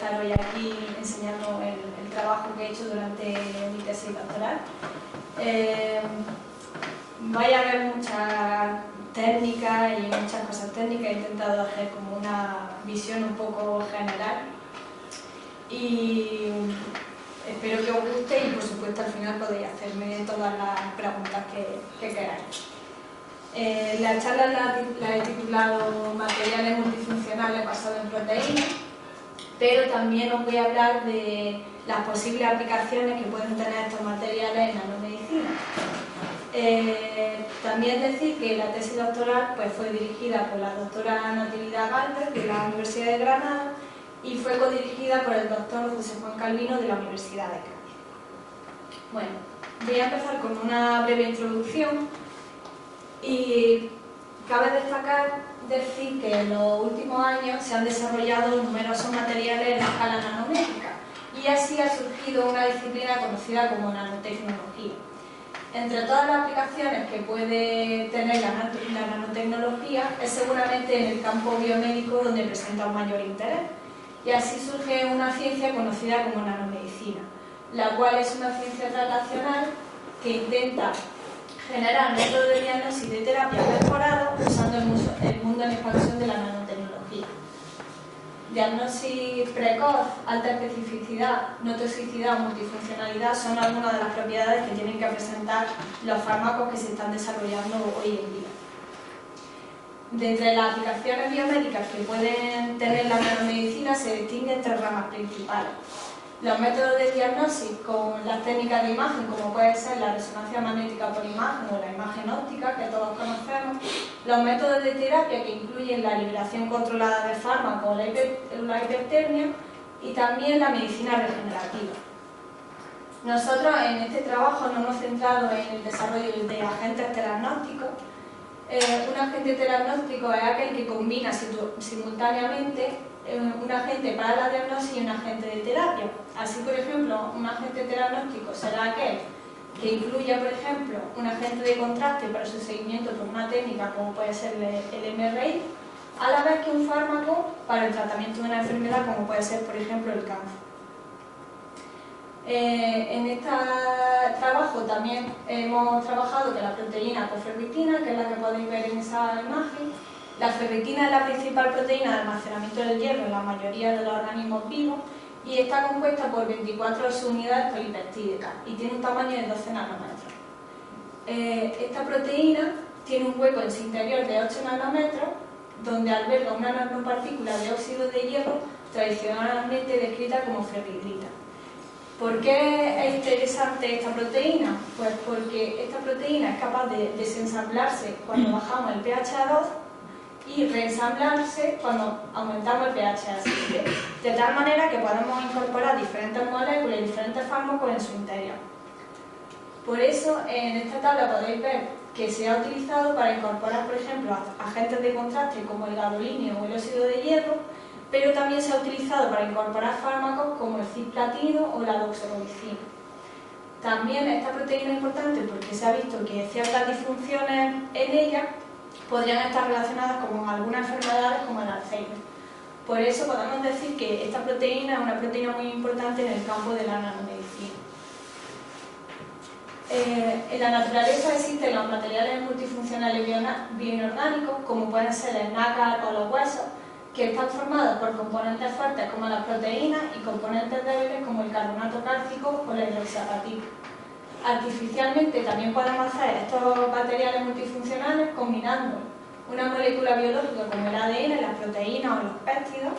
estar hoy aquí enseñando el trabajo que he hecho durante mi tesis doctoral. Vais a ver muchas técnicas y muchas cosas técnicas. He intentado hacer como una visión un poco general y espero que os guste y por supuesto al final podéis hacerme todas las preguntas que queráis. La charla la he titulado Materiales multifuncionales basados en proteínas, pero también os voy a hablar de las posibles aplicaciones que pueden tener estos materiales en nanomedicina. También decir que la tesis doctoral pues, fue dirigida por la doctora Natividad Galvez de la Universidad de Granada y fue codirigida por el doctor José Juan Calvino de la Universidad de Cádiz. Bueno, voy a empezar con una breve introducción y cabe destacar decir que en los últimos años se han desarrollado numerosos materiales en la escala nanométrica y así ha surgido una disciplina conocida como nanotecnología. Entre todas las aplicaciones que puede tener la nanotecnología es seguramente en el campo biomédico donde presenta un mayor interés y así surge una ciencia conocida como nanomedicina, la cual es una ciencia relacional que intenta generar métodos de diagnóstico y de terapia mejorados usando el mundo en expansión de la nanotecnología. Diagnóstico precoz, alta especificidad, no toxicidad o multifuncionalidad son algunas de las propiedades que tienen que presentar los fármacos que se están desarrollando hoy en día. De entre las aplicaciones biomédicas que pueden tener la nanomedicina se distinguen tres ramas principales. Los métodos de diagnóstico con las técnicas de imagen, como puede ser la resonancia magnética por imagen o la imagen óptica, que todos conocemos. Los métodos de terapia, que incluyen la liberación controlada de fármacos o la hipertermia. Y también la medicina regenerativa. Nosotros en este trabajo nos hemos centrado en el desarrollo de agentes teragnósticos. Un agente teragnóstico es aquel que combina simultáneamente un agente para la diagnosis y un agente de terapia. Así, por ejemplo, un agente teragnóstico será aquel que incluya, por ejemplo, un agente de contraste para su seguimiento por una técnica como puede ser el MRI, a la vez que un fármaco para el tratamiento de una enfermedad como puede ser, por ejemplo, el cáncer. En este trabajo también hemos trabajado con la proteína coferritina, que es la que podéis ver en esa imagen. La ferritina es la principal proteína de almacenamiento del hierro en la mayoría de los organismos vivos y está compuesta por 24 subunidades polipeptídicas y tiene un tamaño de 12 nanómetros. Esta proteína tiene un hueco en su interior de 8 nanómetros donde alberga una nanopartícula de óxido de hierro tradicionalmente descrita como ferritina. ¿Por qué es interesante esta proteína? Pues porque esta proteína es capaz de desensamblarse cuando bajamos el pH a 2 y reensamblarse cuando aumentamos el pH a 7, de tal manera que podemos incorporar diferentes moléculas y diferentes fármacos en su interior. Por eso, en esta tabla podéis ver que se ha utilizado para incorporar, por ejemplo, agentes de contraste como el gadolinio o el óxido de hierro, pero también se ha utilizado para incorporar fármacos como el cisplatino o la doxorubicina. También esta proteína es importante porque se ha visto que ciertas disfunciones en ella podrían estar relacionadas con algunas enfermedades como el Alzheimer. Por eso podemos decir que esta proteína es una proteína muy importante en el campo de la nanomedicina. En la naturaleza existen los materiales multifuncionales bioinorgánicos, como pueden ser el nácar o los huesos, que están formados por componentes fuertes como las proteínas y componentes débiles como el carbonato cálcico o la hidroxiapatita. Artificialmente también podemos hacer estos materiales multifuncionales combinando una molécula biológica como el ADN, las proteínas o los péptidos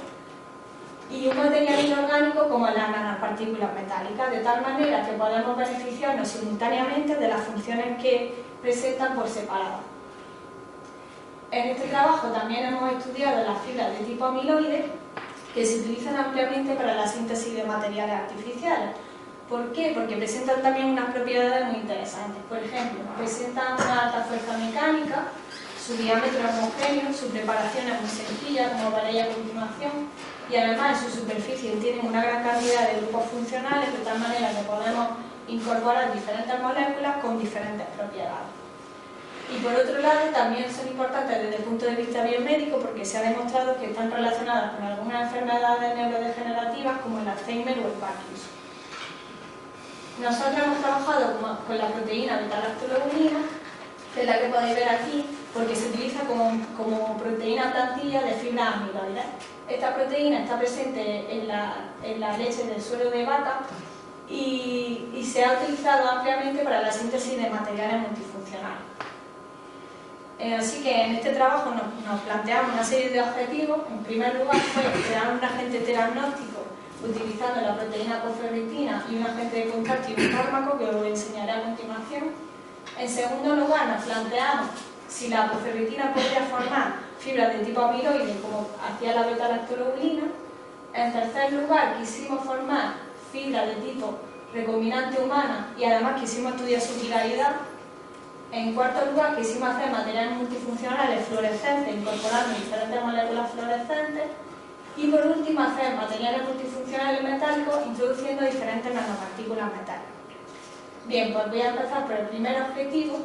y un material inorgánico como las nanopartículas metálicas, de tal manera que podemos beneficiarnos simultáneamente de las funciones que presentan por separado. En este trabajo también hemos estudiado las fibras de tipo amiloide que se utilizan ampliamente para la síntesis de materiales artificiales. ¿Por qué? Porque presentan también unas propiedades muy interesantes. Por ejemplo, presentan una alta fuerza mecánica, su diámetro es homogéneo, su preparación es muy sencilla, como veréis a continuación, y además en su superficie tienen una gran cantidad de grupos funcionales, de tal manera que podemos incorporar diferentes moléculas con diferentes propiedades. Y por otro lado, también son importantes desde el punto de vista biomédico porque se ha demostrado que están relacionadas con algunas enfermedades neurodegenerativas como el Alzheimer o el Parkinson. Nosotros hemos trabajado con la proteína beta-lactoglobulina, que es la que podéis ver aquí, porque se utiliza como proteína plantilla de fibra amiloide. Esta proteína está presente en la leche del suero de vaca y se ha utilizado ampliamente para la síntesis de materiales multifuncionales. Así que en este trabajo nos planteamos una serie de objetivos. En primer lugar fue crear un agente teragnóstico utilizando la proteína coferritina y un agente de contacto y un fármaco que os enseñaré a continuación. En segundo lugar nos planteamos si la coferritina podría formar fibras de tipo amiloide como hacía la beta-lactoglobulina. En tercer lugar quisimos formar fibras de tipo recombinante humana y además quisimos estudiar su viralidad. En cuarto lugar, quisimos hacer materiales multifuncionales fluorescentes incorporando diferentes moléculas fluorescentes. Y por último, hacer materiales multifuncionales metálicos introduciendo diferentes nanopartículas metálicas. Bien, pues voy a empezar por el primer objetivo.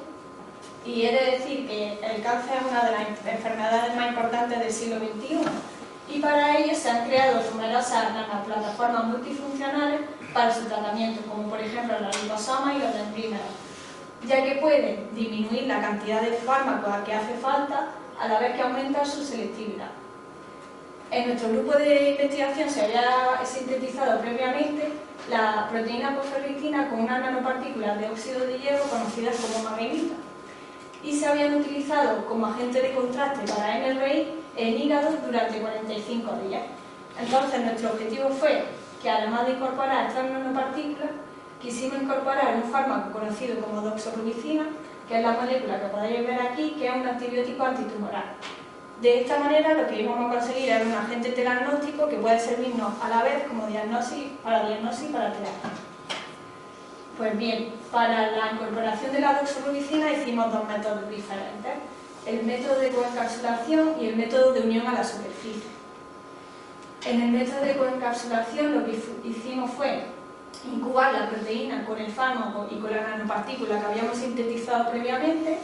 Y he de decir que el cáncer es una de las enfermedades más importantes del siglo XXI. Y para ello se han creado numerosas nanoplataformas multifuncionales para su tratamiento, como por ejemplo los liposomas y los dendrímeros, ya que pueden disminuir la cantidad de fármacos a que hace falta a la vez que aumenta su selectividad. En nuestro grupo de investigación se había sintetizado previamente la proteína coferritina con unas nanopartículas de óxido de hierro conocidas como magnetita y se habían utilizado como agente de contraste para MRI en hígados durante 45 días. Entonces nuestro objetivo fue que además de incorporar estas nanopartículas quisimos incorporar un fármaco conocido como doxorubicina, que es la molécula que podéis ver aquí, que es un antibiótico antitumoral. De esta manera lo que íbamos a conseguir era un agente teragnóstico que puede servirnos a la vez como para diagnosis y para terapia. Pues bien, para la incorporación de la doxorubicina hicimos dos métodos diferentes, el método de coencapsulación y el método de unión a la superficie. En el método de coencapsulación lo que hicimos fue incubar la proteína con el fármaco y con la nanopartícula que habíamos sintetizado previamente.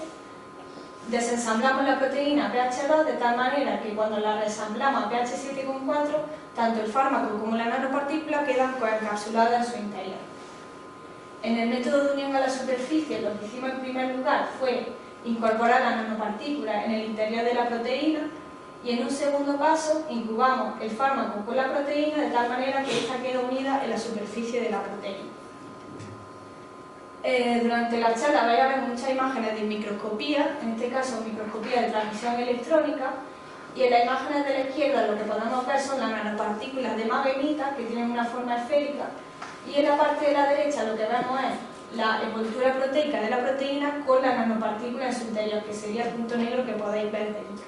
Desensamblamos la proteína a pH 2 de tal manera que cuando la resamblamos a pH 7,4, tanto el fármaco como la nanopartícula quedan coencapsuladas en su interior. En el método de unión a la superficie lo que hicimos en primer lugar fue incorporar la nanopartícula en el interior de la proteína y en un segundo paso incubamos el fármaco con la proteína de tal manera que ésta queda unida en la superficie de la proteína. Durante la charla vais a ver muchas imágenes de microscopía, en este caso microscopía de transmisión electrónica, y en las imágenes de la izquierda lo que podemos ver son las nanopartículas de magnetita que tienen una forma esférica, y en la parte de la derecha lo que vemos es la envoltura proteica de la proteína con la nanopartícula en su interior, que sería el punto negro que podéis ver dentro.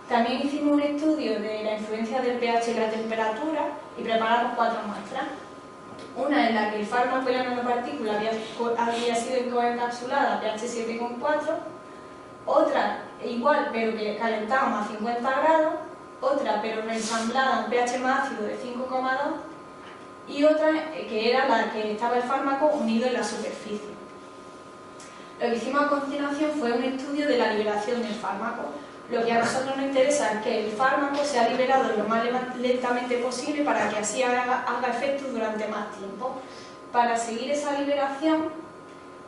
También hicimos un estudio de la influencia del pH y la temperatura y preparamos 4 muestras. Una en la que el fármaco y la nanopartícula había sido coencapsulada a pH 7,4, otra igual pero que calentamos a 50 grados, otra pero reensamblada a un pH más ácido de 5,2 y otra que era la que estaba el fármaco unido en la superficie. Lo que hicimos a continuación fue un estudio de la liberación del fármaco. Lo que a nosotros nos interesa es que el fármaco sea liberado lo más lentamente posible para que así haga efecto durante más tiempo. Para seguir esa liberación,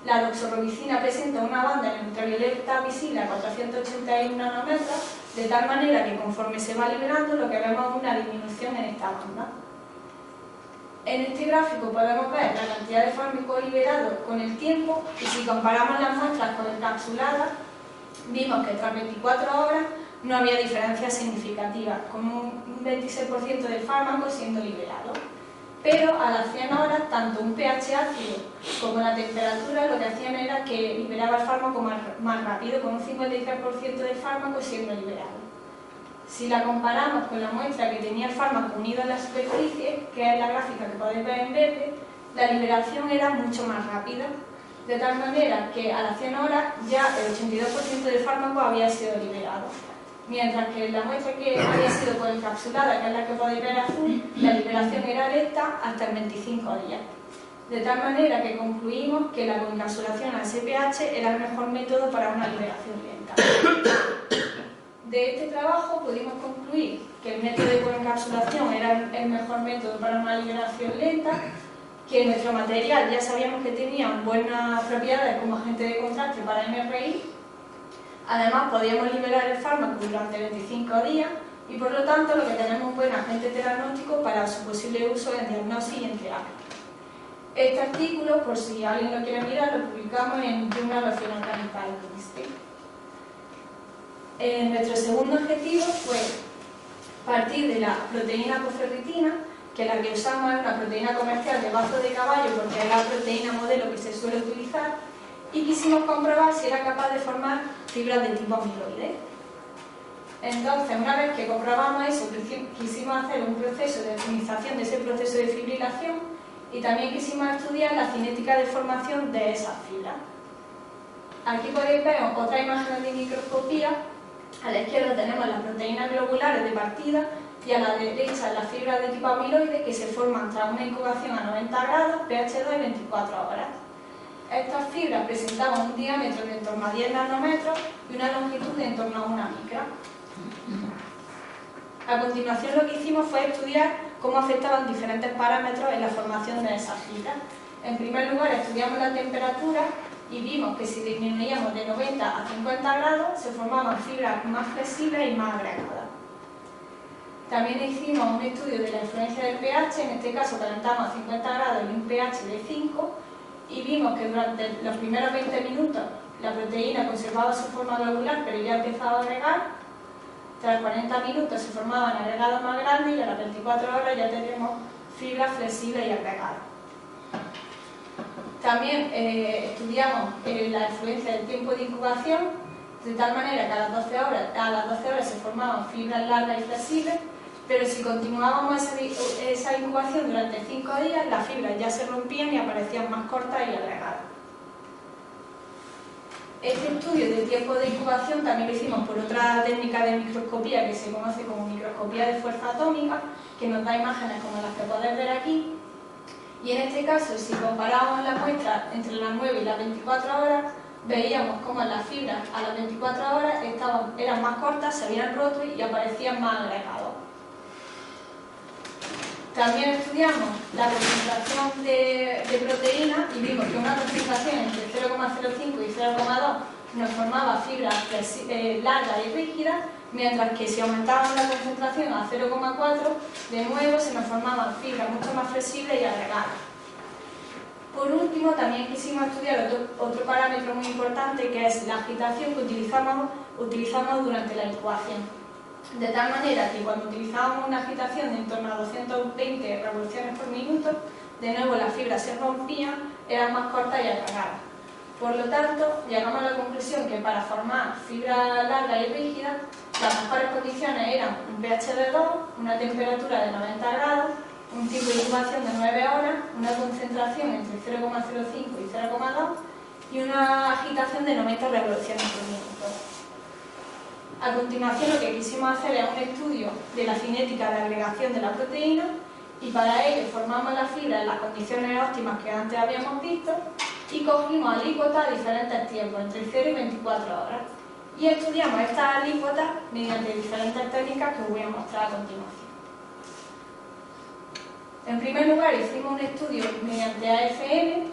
la doxorubicina presenta una banda en ultravioleta visible a 481 nanómetros, de tal manera que conforme se va liberando lo que vemos es una disminución en esta banda. En este gráfico podemos ver la cantidad de fármaco liberado con el tiempo y si comparamos las muestras con encapsuladas, vimos que tras 24 horas no había diferencias significativas, con un 26% del fármaco siendo liberado. Pero a las 100 horas, tanto un pH ácido como la temperatura lo que hacían era que liberaba el fármaco más rápido, con un 53% del fármaco siendo liberado. Si la comparamos con la muestra que tenía el fármaco unido en la superficie, que es la gráfica que podéis ver en verde, la liberación era mucho más rápida, de tal manera que a las 100 horas ya el 82% del fármaco había sido liberado. Mientras que en la muestra que había sido coencapsulada, que es la que podéis ver azul, la liberación era lenta hasta en 25 días. de tal manera que concluimos que la coencapsulación a SPH era el mejor método para una liberación lenta. De este trabajo pudimos concluir que el método de coencapsulación era el mejor método para una liberación lenta, que nuestro material ya sabíamos que tenía buenas propiedades como agente de contraste para MRI. Además, podíamos liberar el fármaco durante 25 días y, por lo tanto, lo que tenemos un buen agente terapéutico para su posible uso en diagnosis y en terapia. Este artículo, por si alguien lo quiere mirar, lo publicamos en Journal of Inorganic Biochemistry. Nuestro segundo objetivo fue partir de la proteína apoferritina, que la que usamos es una proteína comercial de bazo de caballo porque es la proteína modelo que se suele utilizar, y quisimos comprobar si era capaz de formar fibras de tipo amiloide. Entonces, una vez que comprobamos eso, quisimos hacer un proceso de optimización de ese proceso de fibrilación y también quisimos estudiar la cinética de formación de esas fibras. Aquí podéis ver otra imagen de microscopía. A la izquierda tenemos las proteínas globulares de partida y a la derecha las fibras de tipo amiloide que se forman tras una incubación a 90 grados, pH 2 y 24 horas. Estas fibras presentaban un diámetro de en torno a 10 nanómetros y una longitud de en torno a 1 micra. A continuación lo que hicimos fue estudiar cómo afectaban diferentes parámetros en la formación de esas fibras. En primer lugar estudiamos la temperatura y vimos que si disminuíamos de 90 a 50 grados se formaban fibras más flexibles y más agregadas. También hicimos un estudio de la influencia del pH, en este caso calentamos a 50 grados y un pH de 5, y vimos que durante los primeros 20 minutos la proteína conservaba su forma globular pero ya empezaba a agregar. Tras 40 minutos se formaban agregados más grandes y a las 24 horas ya tenemos fibras flexibles y agregadas. También estudiamos la influencia del tiempo de incubación, de tal manera que a las 12 horas se formaban fibras largas y flexibles, pero si continuábamos esa incubación durante 5 días, las fibras ya se rompían y aparecían más cortas y agregadas. Este estudio de tiempo de incubación también lo hicimos por otra técnica de microscopía que se conoce como microscopía de fuerza atómica, que nos da imágenes como las que podéis ver aquí. Y en este caso, si comparábamos la muestra entre las 9 y las 24 horas, veíamos cómo las fibras a las 24 horas eran más cortas, se habían roto y aparecían más agregados. También estudiamos la concentración de proteína y vimos que una concentración entre 0,05 y 0,2 nos formaba fibras largas y rígidas, mientras que si aumentábamos la concentración a 0,4, de nuevo se nos formaban fibras mucho más flexibles y agregadas. Por último, también quisimos estudiar otro parámetro muy importante, que es la agitación que utilizamos durante la incubación. De tal manera que cuando utilizábamos una agitación de en torno a 220 revoluciones por minuto, de nuevo las fibras se rompían, eran más cortas y agregadas. Por lo tanto, llegamos a la conclusión que para formar fibras largas y rígidas, las mejores condiciones eran un pH de 2, una temperatura de 90 grados, un tiempo de incubación de 9 horas, una concentración entre 0,05 y 0,2 y una agitación de 90 revoluciones por minuto. A continuación, lo que quisimos hacer es un estudio de la cinética de agregación de la proteína y para ello formamos la fibra en las condiciones óptimas que antes habíamos visto y cogimos alícuotas a diferentes tiempos, entre 0 y 24 horas. Y estudiamos estas alícuotas mediante diferentes técnicas que os voy a mostrar a continuación. En primer lugar, hicimos un estudio mediante AFM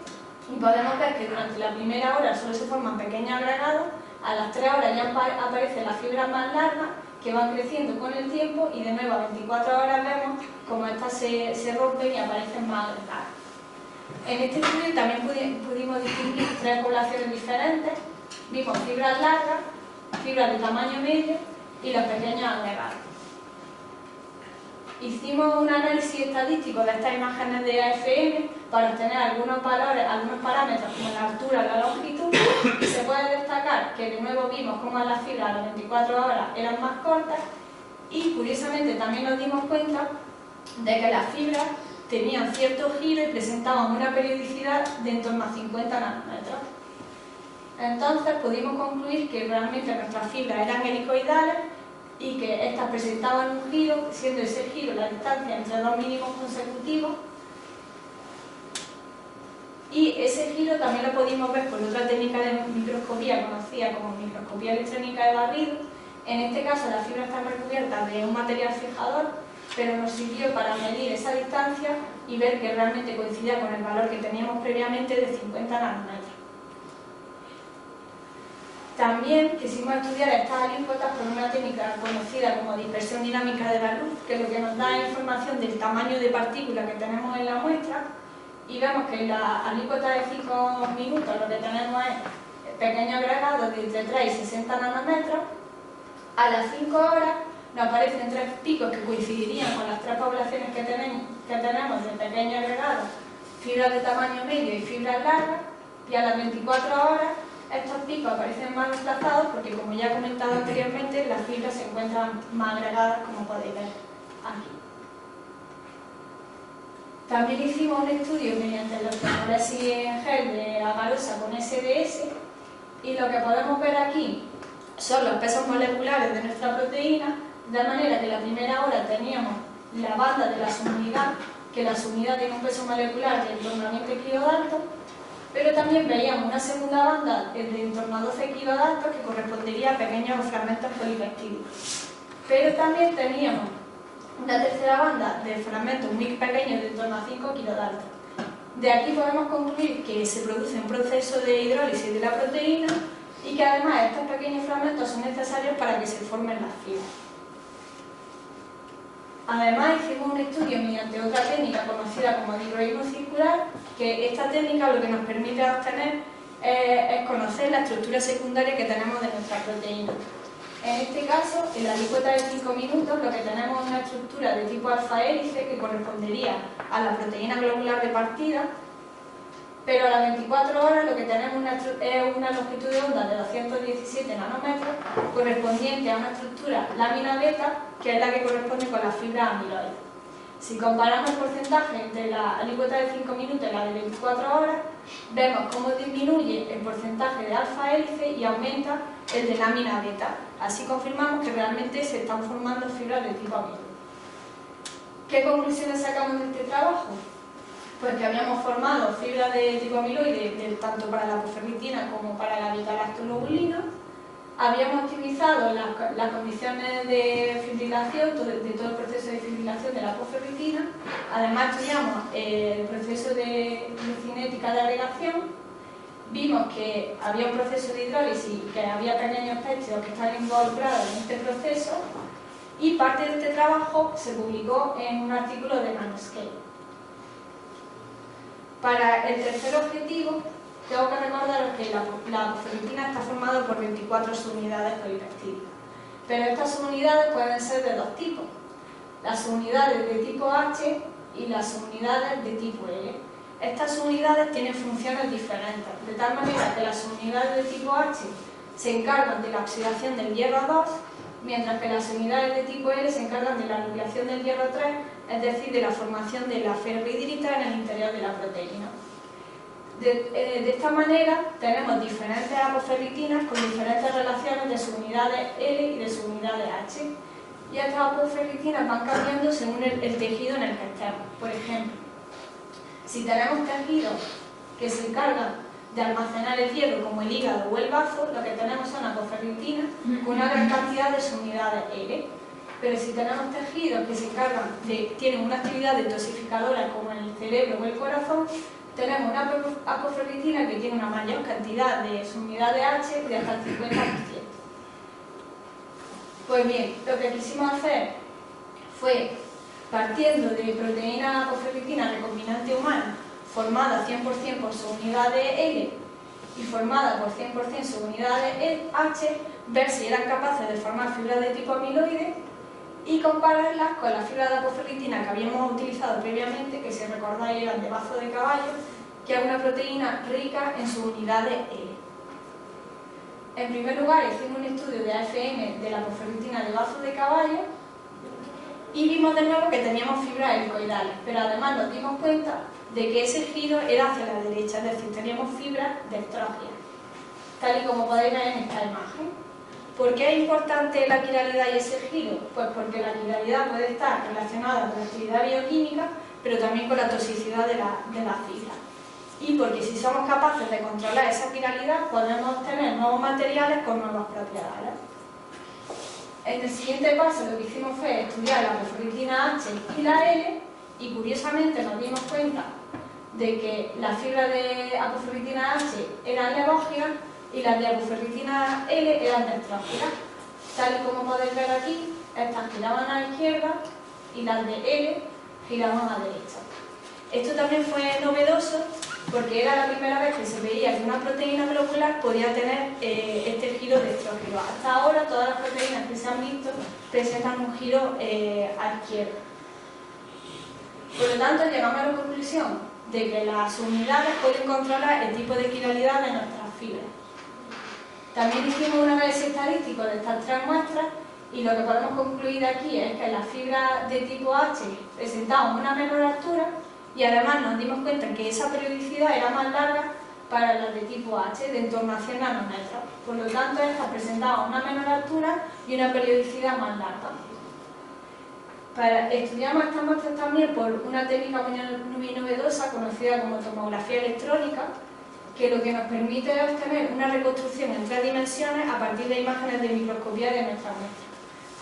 y podemos ver que durante la primera hora solo se forman pequeños agregados. A las 3 horas ya aparecen las fibras más largas que van creciendo con el tiempo y de nuevo a 24 horas vemos como estas se rompen y aparecen más agregadas. En este estudio también pudimos distinguir 3 poblaciones diferentes. Vimos fibras largas, fibras de tamaño medio y los pequeños agregados. Hicimos un análisis estadístico de estas imágenes de AFM para obtener algunos valores, algunos parámetros como la altura, la longitud, y se puede destacar que de nuevo vimos cómo las fibras a las 24 horas eran más cortas y curiosamente también nos dimos cuenta de que las fibras tenían cierto giro y presentaban una periodicidad de en torno a 50 nanómetros. Entonces pudimos concluir que realmente nuestras fibras eran helicoidales y que estas presentaban un giro, siendo ese giro la distancia entre dos mínimos consecutivos. Y ese giro también lo pudimos ver por otra técnica de microscopía conocida como microscopía electrónica de barrido. En este caso las fibras están recubiertas de un material fijador, pero nos sirvió para medir esa distancia y ver que realmente coincidía con el valor que teníamos previamente de 50 nanómetros. También quisimos estudiar estas alícuotas por una técnica conocida como dispersión dinámica de la luz, que lo que nos da es información del tamaño de partícula que tenemos en la muestra, y vemos que en la alícuota de 5 minutos lo que tenemos es pequeños agregados de entre 3 y 60 nanómetros. A las 5 horas nos aparecen 3 picos que coincidirían con las 3 poblaciones que tenemos de pequeños agregados, fibras de tamaño medio y fibras largas, y a las 24 horas estos picos aparecen más desplazados porque, como ya he comentado anteriormente, las fibras se encuentran más agregadas, como podéis ver aquí. También hicimos un estudio mediante los electroforesis en gel de agarosa con SDS, y lo que podemos ver aquí son los pesos moleculares de nuestra proteína, de manera que la primera hora teníamos la banda de la subunidad, que la subunidad tiene un peso molecular de en torno a 20 kilodaltos, pero también veíamos una segunda banda de en torno a 12 kilodaltos que correspondería a pequeños fragmentos polipeptídicos. Pero también teníamos una tercera banda de fragmentos muy pequeños de en torno a 5 kilodaltos. De aquí podemos concluir que se produce un proceso de hidrólisis de la proteína y que además estos pequeños fragmentos son necesarios para que se formen las fibras. Además hicimos un estudio mediante otra técnica conocida como digroísmo circular, que esta técnica lo que nos permite obtener es conocer la estructura secundaria que tenemos de nuestra proteína. En este caso, en la alícuota de 5 minutos, lo que tenemos es una estructura de tipo alfa hélice que correspondería a la proteína globular de partida, pero a las 24 horas lo que tenemos es una longitud de onda de 217 nanómetros correspondiente a una estructura lámina beta, que es la que corresponde con las fibras amiloides. Si comparamos el porcentaje entre la alícuota de 5 minutos y la de 24 horas, vemos cómo disminuye el porcentaje de alfa hélice y aumenta el de lámina beta. Así confirmamos que realmente se están formando fibras de tipo amiloide. ¿Qué conclusiones sacamos de este trabajo? Pues que habíamos formado fibras de tipo amiloide tanto para la apoferritina como para la beta-lactoglobulina. Habíamos optimizado las condiciones de fibrilación, de todo el proceso de fibrilación de la apoferritina. Además estudiamos el proceso de cinética de agregación. Vimos que había un proceso de hidrólisis, que había pequeños péptidos que estaban involucrados en este proceso, y parte de este trabajo se publicó en un artículo de Nanoscale. Para el tercer objetivo, tengo que recordaros que la apoferritina está formada por 24 subunidades polipeptídicas, pero estas subunidades pueden ser de dos tipos: las subunidades de tipo H y las subunidades de tipo L. Estas subunidades tienen funciones diferentes, de tal manera que las subunidades de tipo H se encargan de la oxidación del hierro 2, mientras que las unidades de tipo L se encargan de la nucleación del hierro 3, es decir, de la formación de la ferrohidrita en el interior de la proteína. De esta manera tenemos diferentes apoferritinas con diferentes relaciones de subunidades L y de subunidades H. Y estas apoferritinas van cambiando según el tejido en el que estemos. Por ejemplo, si tenemos tejidos que se encargan de almacenar el hierro, como el hígado o el bazo, lo que tenemos son apoferritinas con una gran cantidad de subunidades L. Pero si tenemos tejidos que se encargan tienen una actividad detoxificadora, como en el cerebro o el corazón, tenemos una apoferritina que tiene una mayor cantidad de subunidades H de hasta el 50%. Pues bien, lo que quisimos hacer fue, partiendo de proteína apoferritina recombinante humana, formada 100% por subunidades L y formada por 100% subunidades H, ver si eran capaces de formar fibras de tipo amiloide y compararlas con las fibras de apoferritina que habíamos utilizado previamente, que si recordáis eran de bazo de caballo, que es una proteína rica en subunidades L. En primer lugar, hicimos un estudio de AFM de la apoferritina de bazo de caballo y vimos de nuevo que teníamos fibras helicoidales, pero además nos dimos cuenta de que ese giro era hacia la derecha, es decir, teníamos fibras dextrógenas, tal y como podéis ver en esta imagen. ¿Por qué es importante la quiralidad y ese giro? Pues porque la quiralidad puede estar relacionada con la actividad bioquímica, pero también con la toxicidad de la fibra. y porque si somos capaces de controlar esa quiralidad podemos obtener nuevos materiales con nuevas propiedades. En el siguiente paso lo que hicimos fue estudiar la apoferritina H y la L, y curiosamente nos dimos cuenta de que las fibras de apoferritina H eran levógiras y las de apoferritina L eran destrófilas. Tal y como podéis ver aquí, estas giraban a la izquierda y las de L giraban a la derecha. Esto también fue novedoso porque era la primera vez que se veía que una proteína globular podía tener este giro destrófilo. Hasta ahora todas las proteínas que se han visto presentan un giro a la izquierda. Por lo tanto, llegamos a la conclusión de que las unidades pueden controlar el tipo de quiralidad de nuestras fibras. También hicimos un análisis estadístico de estas tres muestras y lo que podemos concluir aquí es que las fibras de tipo H presentaban una menor altura y además nos dimos cuenta que esa periodicidad era más larga para las de tipo H, de en torno a 100 nanómetros. Por lo tanto, estas presentaban una menor altura y una periodicidad más larga. Estudiamos estas muestras también por una técnica muy novedosa conocida como tomografía electrónica, que lo que nos permite es obtener una reconstrucción en 3 dimensiones a partir de imágenes de microscopía de nuestras muestras.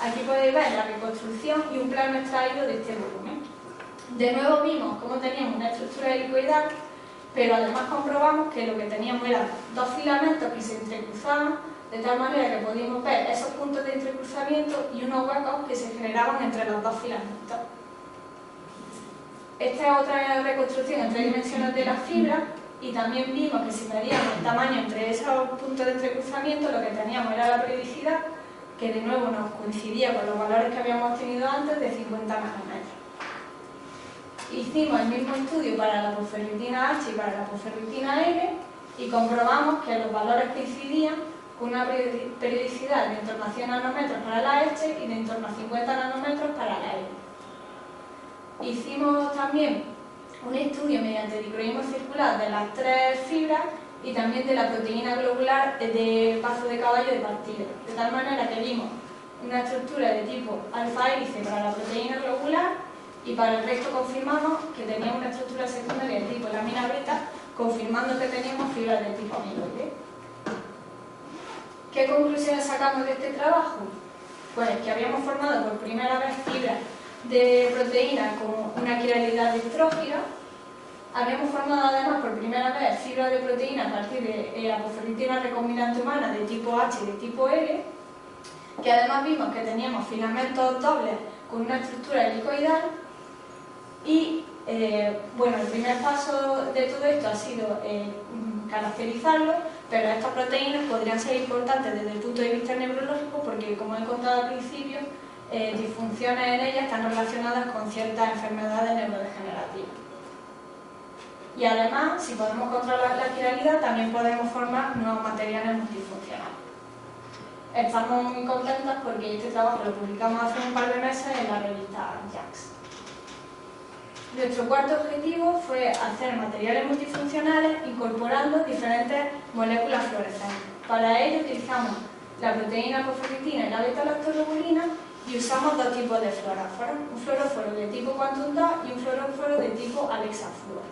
Aquí podéis ver la reconstrucción y un plano extraído de este volumen. De nuevo vimos cómo teníamos una estructura helicoidal, pero además comprobamos que lo que teníamos eran 2 filamentos que se entrecruzaban, de tal manera que podíamos ver esos puntos de entrecruzamiento y unos huecos que se generaban entre los 2 filamentos. Esta es otra reconstrucción en 3 dimensiones de las fibras, y también vimos que si medíamos el tamaño entre esos puntos de entrecruzamiento, lo que teníamos era la periodicidad, que de nuevo nos coincidía con los valores que habíamos obtenido antes de 50 nanómetros. Hicimos el mismo estudio para la apoferritina H y para la apoferritina L y comprobamos que los valores coincidían con una periodicidad de en torno a 100 nanómetros para la H y de en torno a 50 nanómetros para la L. Hicimos también un estudio mediante dicroísmo circular de las 3 fibras y también de la proteína globular de paso de caballo de partida, de tal manera que vimos una estructura de tipo alfa hélice para la proteína globular y para el resto confirmamos que teníamos una estructura secundaria de tipo lámina beta, confirmando que teníamos fibras de tipo amiloide. ¿Qué conclusiones sacamos de este trabajo? Pues que habíamos formado por primera vez fibras de proteína con una quiralidad destrófica. Habíamos formado además por primera vez fibras de proteína a partir de apoferritina recombinante humana de tipo H y de tipo L, que además vimos que teníamos filamentos dobles con una estructura helicoidal y bueno, el primer paso de todo esto ha sido caracterizarlo, pero estas proteínas podrían ser importantes desde el punto de vista neurológico porque, como he contado al principio, disfunciones en ellas están relacionadas con ciertas enfermedades neurodegenerativas. Y además, si podemos controlar la quiralidad, también podemos formar nuevos materiales multifuncionales. Estamos muy contentos porque este trabajo lo publicamos hace un par de meses en la revista JACS. Nuestro cuarto objetivo fue hacer materiales multifuncionales incorporando diferentes moléculas fluorescentes. Para ello utilizamos la proteína apoferritina y la beta-lactoglobulina y usamos 2 tipos de fluoróforos, un fluoróforo de tipo Quantum 2 y un fluoróforo de tipo Alexa Fluor.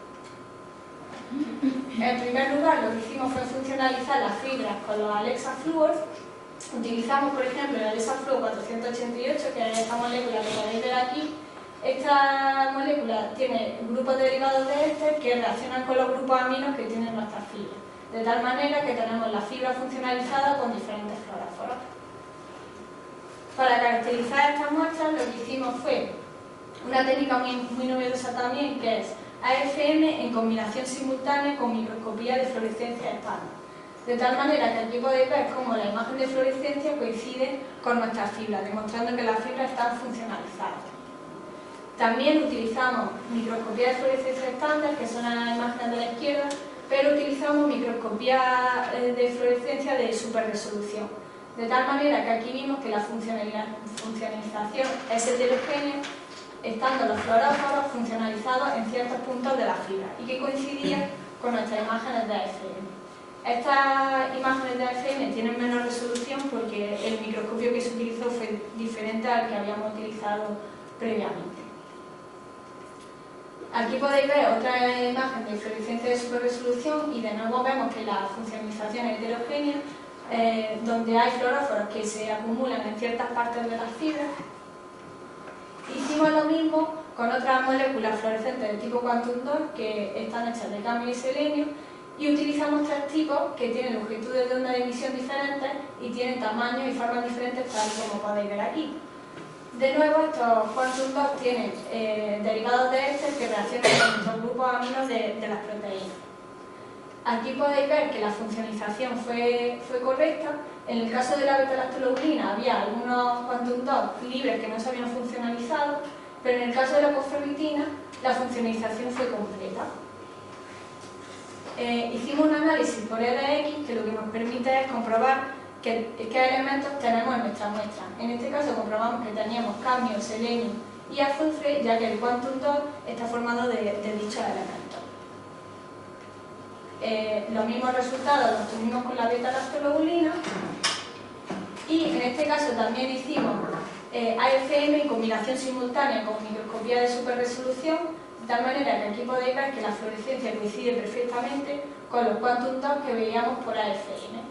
En primer lugar, lo que hicimos fue funcionalizar las fibras con los Alexa Fluor. Utilizamos, por ejemplo, el Alexa Fluor 488, que es esta molécula que podéis ver aquí. Esta molécula tiene grupos derivados de éster que reaccionan con los grupos aminos que tienen nuestras fibras, de tal manera que tenemos la fibra funcionalizada con diferentes fluoróforos. Para caracterizar estas muestras, lo que hicimos fue una técnica muy novedosa también, que es AFM en combinación simultánea con microscopía de fluorescencia estándar. De tal manera que aquí podéis ver cómo la imagen de fluorescencia coincide con nuestras fibras, demostrando que las fibras están funcionalizadas. También utilizamos microscopía de fluorescencia estándar, que son las imágenes de la izquierda, pero utilizamos microscopía de fluorescencia de superresolución. De tal manera que aquí vimos que la funcionalización es heterogénea, estando los fluoróforos funcionalizados en ciertos puntos de la fibra y que coincidían con nuestras imágenes de AFM. Estas imágenes de AFM tienen menos resolución porque el microscopio que se utilizó fue diferente al que habíamos utilizado previamente. Aquí podéis ver otra imagen de fluorescencia de superresolución y de nuevo vemos que la funccionalización es heterogénea, donde hay fluoróforos que se acumulan en ciertas partes de las fibras. Hicimos lo mismo con otras moléculas fluorescentes de tipo quantum dot que están hechas de cadmio y selenio, y utilizamos tres tipos que tienen longitudes de onda de emisión diferentes y tienen tamaños y formas diferentes, tal como podéis ver aquí. De nuevo, estos quantum dots tienen derivados de éster que reaccionan con nuestros grupos aminos de las proteínas. Aquí podéis ver que la funcionalización fue correcta. En el caso de la beta-lactolobulina había algunos quantum dots libres que no se habían funcionalizado, pero en el caso de la fosferritina la funcionalización fue completa. Hicimos un análisis por EDX que lo que nos permite es comprobar qué elementos tenemos en nuestra muestra. En este caso comprobamos que teníamos cadmio, selenio y azufre, ya que el quantum dot está formado de dichos elementos. Los mismos resultados los tuvimos con la beta-lactolobulina y en este caso también hicimos AFM en combinación simultánea con microscopía de superresolución, de tal manera que aquí podéis ver que la fluorescencia coincide perfectamente con los quantum dots que veíamos por AFM.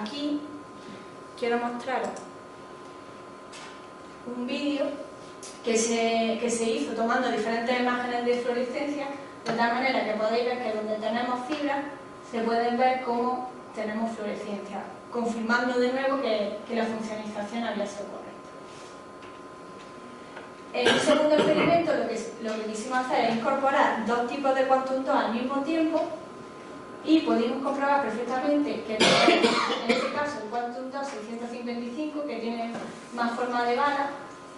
Aquí quiero mostraros un vídeo que se hizo tomando diferentes imágenes de fluorescencia, de tal manera que podéis ver que donde tenemos fibras se puede ver cómo tenemos fluorescencia, confirmando de nuevo que la funcionalización había sido correcta. En un segundo experimento lo que quisimos hacer es incorporar dos tipos de quantum dot al mismo tiempo y pudimos comprobar perfectamente que en este caso el quantum dot 655, que tiene más forma de bala,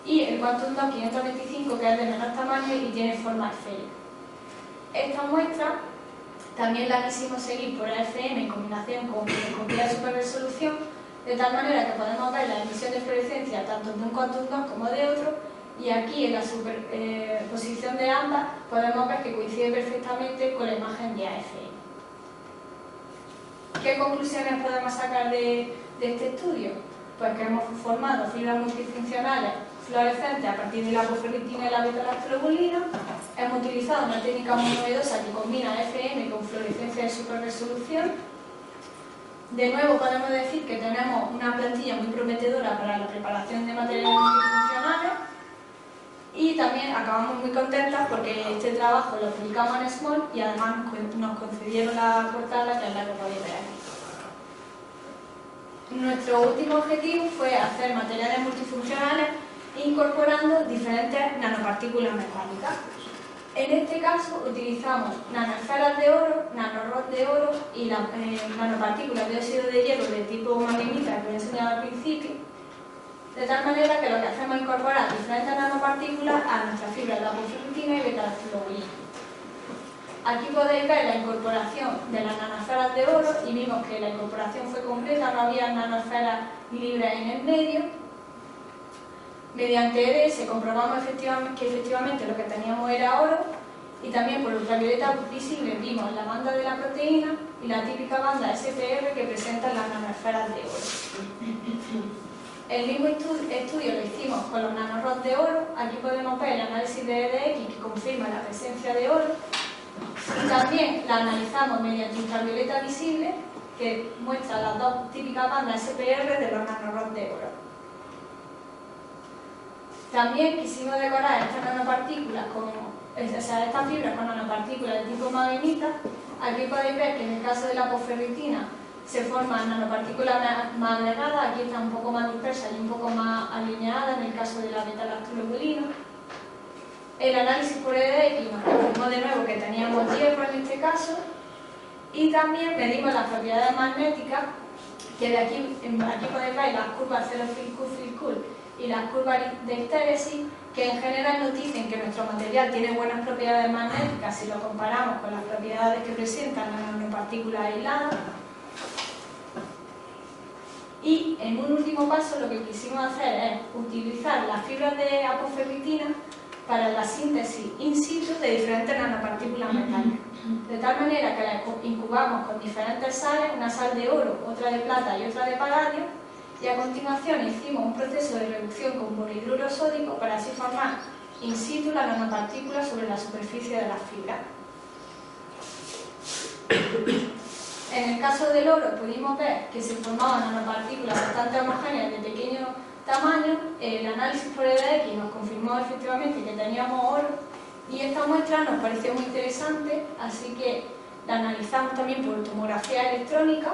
y el quantum dot 525, que es de menor tamaño y tiene forma esférica. Esta muestra también la quisimos seguir por AFM en combinación con microscopía de superresolución, de tal manera que podemos ver la emisión de fluorescencia tanto de un quantum dot como de otro, y aquí en la superposición de ambas podemos ver que coincide perfectamente con la imagen de AFM. ¿Qué conclusiones podemos sacar de este estudio? Pues que hemos formado fibras multifuncionales fluorescentes a partir de la fosferritina y la beta-lactolobulina. Hemos utilizado una técnica muy novedosa que combina FM con fluorescencia de superresolución. De nuevo podemos decir que tenemos una plantilla muy prometedora para la preparación de materiales multifuncionales. Y también acabamos muy contentas porque este trabajo lo publicamos en Small y además nos concedieron la portada, que es la que podéis ver aquí. Nuestro último objetivo fue hacer materiales multifuncionales incorporando diferentes nanopartículas metálicas. En este caso utilizamos nanoesferas de oro, nanorods de oro y nanopartículas de óxido de hierro de tipo magnetita que os he enseñado al principio. De tal manera que lo que hacemos es incorporar diferentes nanopartículas a nuestras fibras de fosferritina y beta-lactolobulina. Aquí podéis ver la incorporación de las nanoesferas de oro y vimos que la incorporación fue completa, no había nanoesferas libres en el medio. Mediante EDS comprobamos que efectivamente lo que teníamos era oro, y también por ultravioleta visible vimos la banda de la proteína y la típica banda SPR que presentan las nanoesferas de oro. El mismo estudio lo hicimos con los nanorods de oro. Aquí podemos ver el análisis de EDX que confirma la presencia de oro. Y también la analizamos mediante ultravioleta visible, que muestra las dos típicas bandas SPR de los nanorods de oro. También quisimos decorar estas nanopartículas estas fibras con nanopartículas de tipo magnetita. Aquí podéis ver que en el caso de la fosferritina se forman nanopartículas más agregadas, aquí está un poco más dispersa y un poco más alineada en el caso de la beta-lactolobulina. El análisis por EDX nos confirmó de nuevo que teníamos hierro en este caso, y también medimos las propiedades magnéticas, que de aquí podéis ver las curvas Zellerfield-Kuhl y las curvas de histéresis, que en general nos dicen que nuestro material tiene buenas propiedades magnéticas si lo comparamos con las propiedades que presentan las nanopartículas aisladas. Y en un último paso lo que quisimos hacer es utilizar las fibras de apoferritina para la síntesis in situ de diferentes nanopartículas metálicas. De tal manera que las incubamos con diferentes sales, una sal de oro, otra de plata y otra de paladio, y a continuación hicimos un proceso de reducción con borhidruro sódico para así formar in situ las nanopartículas sobre la superficie de las fibras. En el caso del oro pudimos ver que se formaban nanopartículas bastante homogéneas de pequeño tamaño. El análisis por EDX nos confirmó efectivamente que teníamos oro y esta muestra nos pareció muy interesante, así que la analizamos también por tomografía electrónica.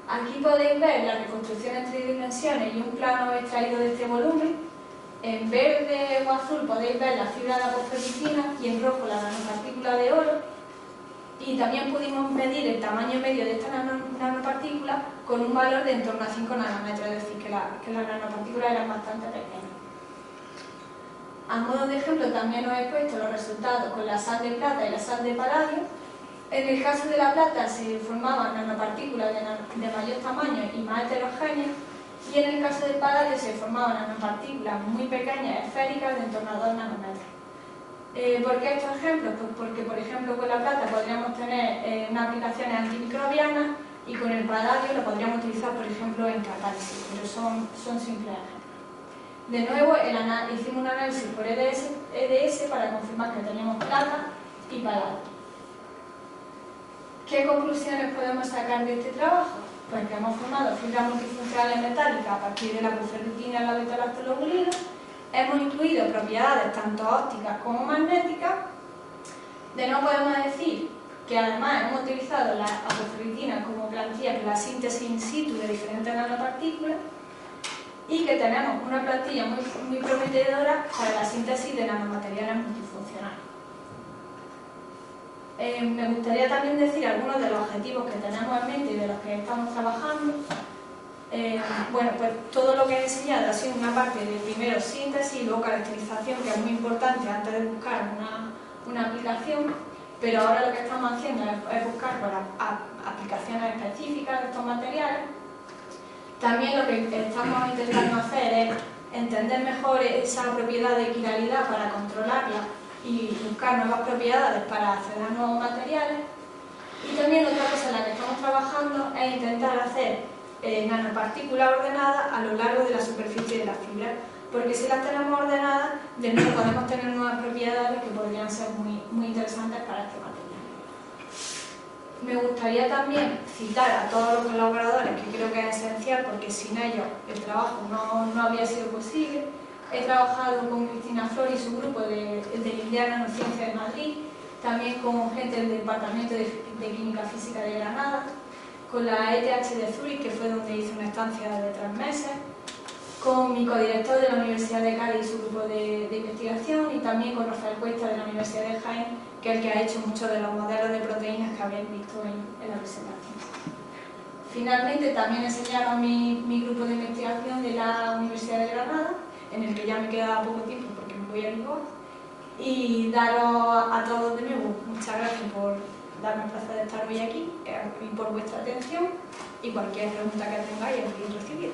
Aquí podéis ver la reconstrucción en 3 dimensiones y un plano extraído de este volumen. En verde o azul podéis ver la fibra de apoferritina y en rojo la nanopartícula de oro. Y también pudimos medir el tamaño medio de esta nanopartícula con un valor de en torno a 5 nanómetros, es decir, que las nanopartículas eran bastante pequeñas. A modo de ejemplo también os he puesto los resultados con la sal de plata y la sal de paladio. En el caso de la plata se formaban nanopartículas de mayor tamaño y más heterogéneas, y en el caso del paladio se formaban nanopartículas muy pequeñas, esféricas, de en torno a 2 nanómetros. ¿Por qué estos ejemplos? Pues porque, por ejemplo, con la plata podríamos tener unas aplicaciones antimicrobianas y con el paladio lo podríamos utilizar, por ejemplo, en catálisis, pero son simples ejemplos. De nuevo, hicimos un análisis por EDS para confirmar que teníamos plata y paladio. ¿Qué conclusiones podemos sacar de este trabajo? Pues que hemos formado fibras multifuncionales metálicas a partir de la apoferritina y la beta-lactolobulina. Hemos incluido propiedades tanto ópticas como magnéticas. De nuevo podemos decir que además hemos utilizado la apoferritina como plantilla para la síntesis in situ de diferentes nanopartículas y que tenemos una plantilla muy prometedora para la síntesis de nanomateriales multifuncionales. Me gustaría también decir algunos de los objetivos que tenemos en mente y de los que estamos trabajando. Bueno, pues todo lo que he enseñado ha sido una parte de primero síntesis y luego caracterización, que es muy importante antes de buscar una aplicación, pero ahora lo que estamos haciendo es buscar por aplicaciones específicas de estos materiales. También lo que estamos intentando hacer es entender mejor esa propiedad de quiralidad para controlarla y buscar nuevas propiedades para acceder a nuevos materiales. Y también otra cosa en la que estamos trabajando es intentar hacer nanopartículas ordenadas a lo largo de la superficie de la fibra, porque si las tenemos ordenadas, de nuevo podemos tener nuevas propiedades que podrían ser muy interesantes para este material. Me gustaría también citar a todos los colaboradores, que creo que es esencial, porque sin ellos el trabajo no habría sido posible. He trabajado con Cristina Flor y su grupo del INDEA Nanociencia de Madrid, también con gente del Departamento de Química Física de Granada, con la ETH de Zúrich, que fue donde hice una estancia de 3 meses, con mi codirector de la Universidad de Cádiz y su grupo de investigación, y también con Rafael Cuesta de la Universidad de Jaén, que es el que ha hecho muchos de los modelos de proteínas que habéis visto en la presentación. Finalmente, también enseñaron mi grupo de investigación de la Universidad de Granada, en el que ya me queda poco tiempo porque me voy a Lisboa, y daros a todos de nuevo muchas gracias por darme el placer de estar hoy aquí y por vuestra atención, y cualquier pregunta que tengáis os recibir.